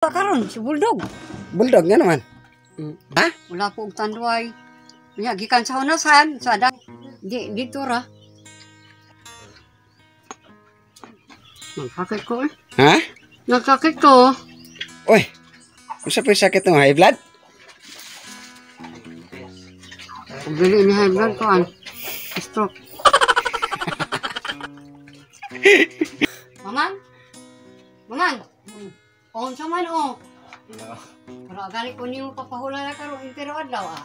Karon si Bulldog. Bulldog nga naman. Ha? Wala po og tanduay. Nya gikan sa hunasan sa dito ra. Nakakit ko eh. Ha? Nakakit ko. Uy. Unsa pa sakit mo? High blood? Kung bili ni high blood ko an. Stroke. Maman? Maman? On sa man o. Pero gani ko niyo papahula na karon intero adlaw ah.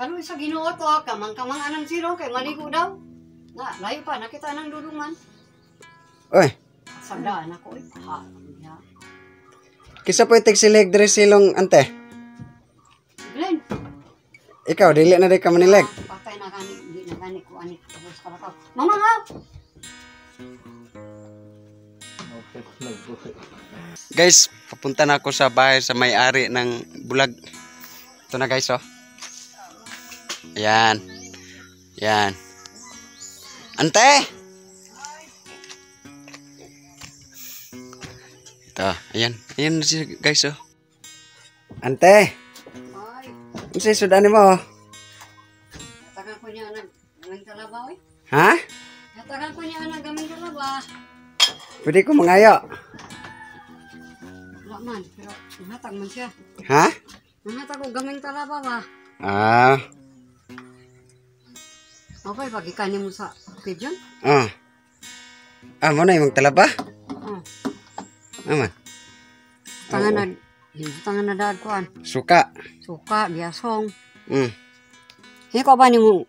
Karon sa Ginoo to kamang anang siro kay maligo daw. Na layo pa nakita nang dudungan. Uy. Sagdaan ako eh. Ha. Kisa po itig silig diri silong ante. Glenn. Ikaw dili na di ka manilig. Patay na gani, di na gani ko ani tapos para ka. Mama ha. Guys, papunta na ako sa bahay sa may-ari ng bulag. Ito na guys, oh. Ayan. Ayan. Ante! Ito, ayan. Ayan na siya guys, oh. Ante! Ay, Ano siya sudanin mo, oh? tagan ko niya nang talaba eh. Ha? Tagan ko niya nang gaming talaba. Pwede ko mangayo. Wala man, pero nahatag man siya. Ha? Nahatag ko gaming talaba ba? Ah. Okay, pagkikanin mo sa pigeon? Ah. Ah, mo na yung talaba? Oh. Aman. Tangan na daan ko an. Suka. Suka, biasong. Mm. Ikaw ba ni mo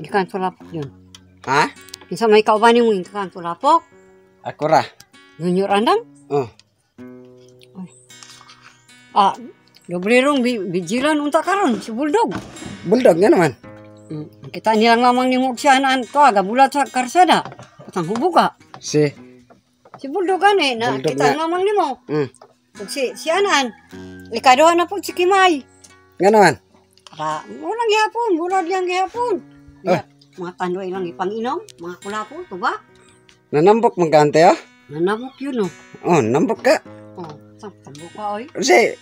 ikan tulapok yun? Ha? Isa may ikaw ba ni mo ikan tulapok? Ako ra. Junior andang? Oh. Ah, doble rong bijilan unta karon si Bulldog. Bulldog nga naman. Kita nilang lamang ni mo siyanan to aga bulat sa karsada. Patang hubog ka. Si Si Bulldog gani na Bulldog kita nga. lamang nimo. Mm. Ug siyanan. Likaduhan na po si Kimay. Nga naman. Para walang gihapon, bulad yang gihapon. Ah. Mga tandoy lang ipanginom, mga kulapo, to ba? Nanambok magkante, oh. Nanamok yun, oh. Oh, nambok ka. Oh, tambo ka, oy. Kasi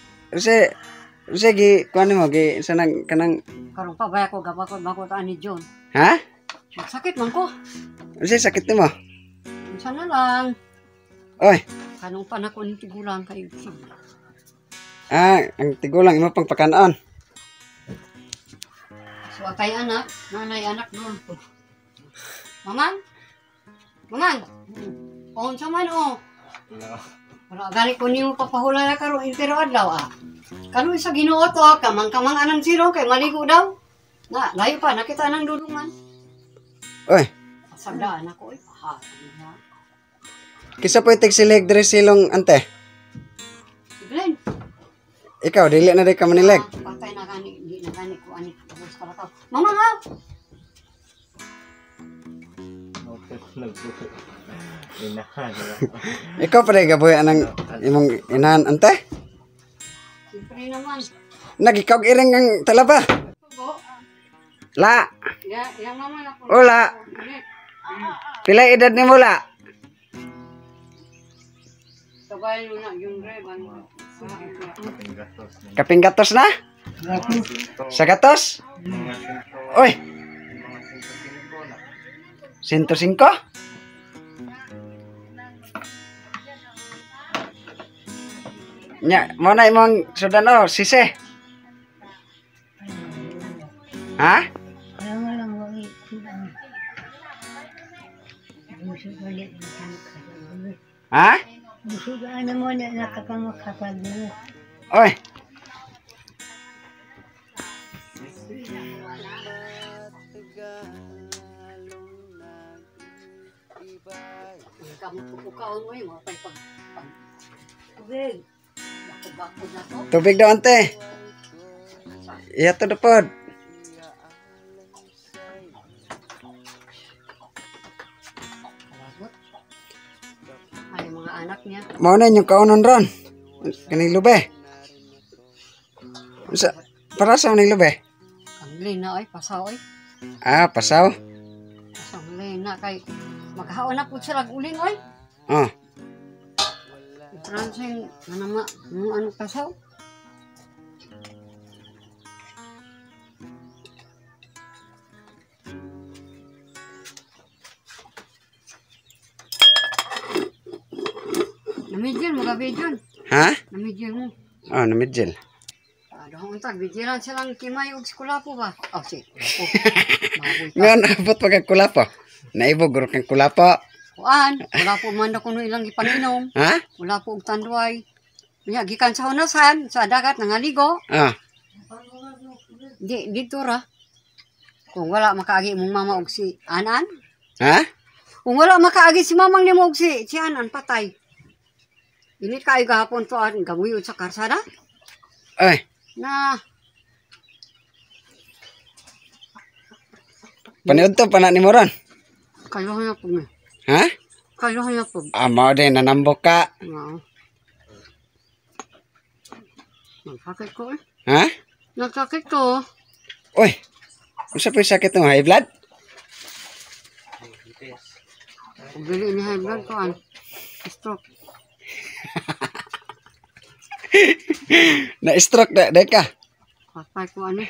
gi kuan mo gi sanang kanang Karong pa ba ako gabakot ani John. ha? Sakit man ko. Kasi sakit mo. Unsa na lang. Oy, Kanong panakon ni tigulang kayo. ang tigulang imo pang pakanon. So atay anak, nanay anak doon. Maman? Maman? On sa man, oh. Pero gali ko niyo papahula na karon intero adlaw ah. Karon sa Ginoo to kamang anang siro kay maligo daw. Na layo pa nakita nang dudungan. Oy, Sagdaan ako eh. Ha. kisa po itig silig diri silong ante. Glenn. Ikaw dili na di ka manilig. Patay na gani, di na gani ko ani tapos para ka. Mama ha. Ikaw pa rin gaboy anang imong inahan ante. Siyempre naman. Nagikaw iring ang talaba. Tugo. La, Yang mama na ko. Wala. Pila edad ni mo la? Sabay mo na yung reban mo. Kaping gatos na? Sa gatos? Oy. 105? Nya, mo na imong sudano, sise. Ha? Ha? Ano mo na nakakamakapag mo. Oy. Kamu pupukaon mo yung mga pag tubig. Bakod na to. Tubig daw ante. Iya to dapod. Ay, mga anak niya. Mao na yung kaunon ron. Kaning lube. Para sa ning lube. Ang lina ay pasaw ay. Ah, pasaw. Pasaw lina kay maghaon na po sila uling ay. Oh. Ransing, nanama, ano kasaw? Namidyan mo, gabidyan. Ha? Namidyan mo. Oh, namidjel. Doon untag, bidiran silang kimay og skulapo ba? Oh, si. Oh, mabuhay ka. Nga, naabot pa kang kulapo. Naibog, guro kang kulapo. Kuan, wala po man na kuno ilang ipanginom. Ha? Wala po og tanduay. Nya gikan sa hunasan, sa dagat nangaligo. Ah, Dito ra. Kung wala makaagi mong mama og si Anan. ha? Kung wala makaagi si mamang nimo og si Anan, patay. Init kayo gahapon to ang gamuyod sa karsada. Ay, Na, paniod to, pana ni mo ron. kayo na po nga. Ha? Kayo na po. Amo din, nanambok ka. Wow. Nagkakit ko eh. Ha? Nagkakit ko. Uy, unsa pa yung sakit mo? High blood? Kung bili ni high blood ko, stroke. Na-stroke na, ka. Patay ko ano.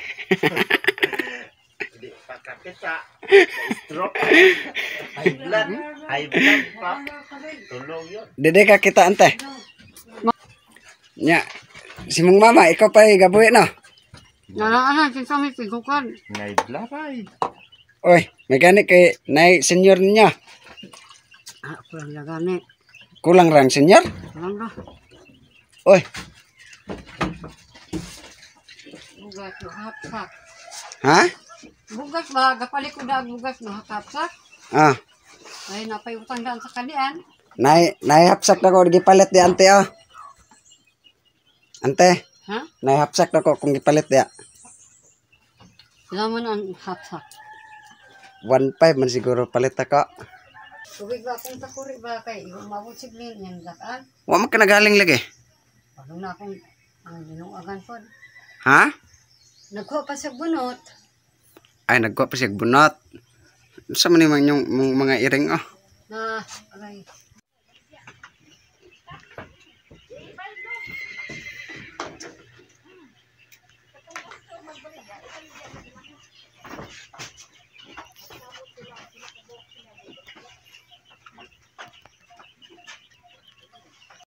Dede ka kita ante. Nya, si mong mama, ikaw pa gabuhi no? Nalaan, sinasami tigukan. Uy, may gani kay nay senior ninyo. Ako lang lagani. Kulang rang senior? Alam na. Uy, Bugas no hapsak. ha? Bugas ba? Gapalit ko na ang bugas no hapsak. Ah, Ay napayutang daan sa kalian. naihapsak na ko, gipalit di ante oh. Ante, Ha? naihapsak na ko kung gipalit di. Laman ang hapsak. 1.5 man siguro palit ako. Tubig ba akong takuri ba kay yung mabutsiglin yung dakaan? Wa man ka nagaling lagi. Parang na akong ang ginuagan po. Ha? Nagkuha pa sa bunot. Ay, nagkuha pa siya bunot. Sa man yung mga iring oh. Na, aray,